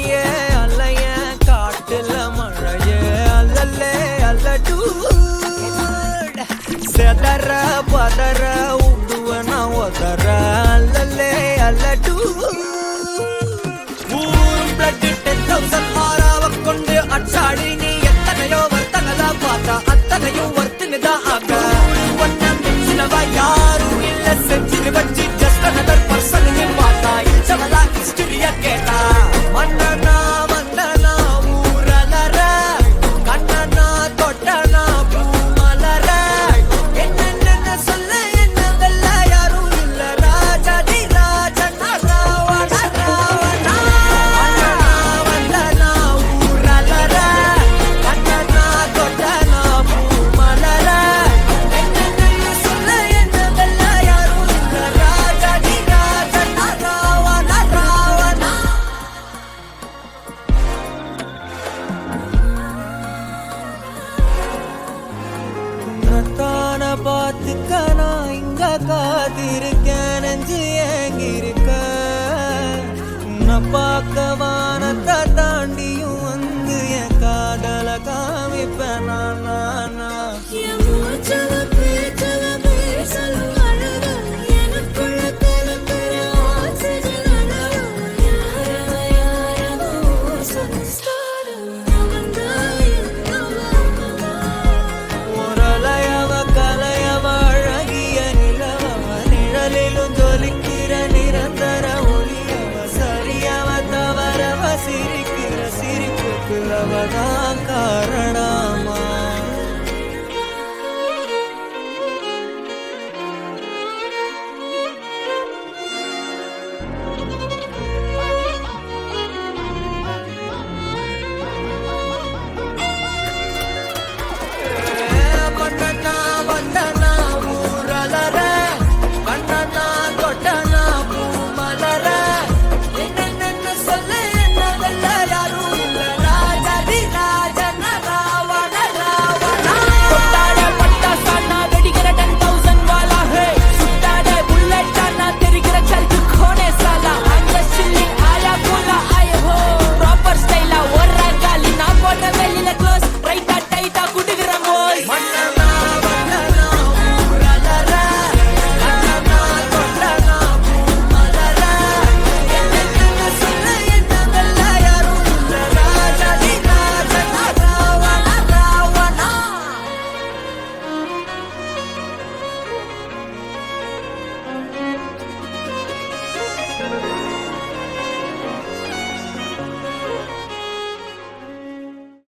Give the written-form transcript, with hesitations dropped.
அலையே அலைய காட்டுல மழையே அல்லலே அல்லடூ செதற பதற உடுவன ஒதற அல்லலே அல்லடூ ஊரும் பிளட் 10,000 மாறாவ கொண்டு அச்சாடி நீ எத்தனையோ வர்த்தனதா பார்த்தா அத்தனையும் வர்த்தினுதான் ஆக ஒன்ன மிஞ்சினவா யாரும் இல்ல செஞ்சிரு வச்சு ஜஸ்ட் அனதர் பர்சன் பார்த்தா இச்சவளா ஹிஸ்டரிய கேட்டா மன்னனா வந்தனா ஊரலர கண்ணனா தொட்டனா பூமலர என்ன சொல்ல என்ன வெல்ல யாரும் இல்ல ராஜாதி ராஜனா ராவண ராவணா வந்தனா ஊரலர கண்ணனா தொட்டனா பூமலர என்ன சொல்ல என்ன வெல்ல யாரும் இல்ல ராஜாதி ராஜனா ராவண ராவணா உன்னத்தான பார்த்துக்க நான் இங்க காத்திருக்கேன் நெஞ்சு ஏங்கிருக்க உன்னை பார்க்க வானத்தை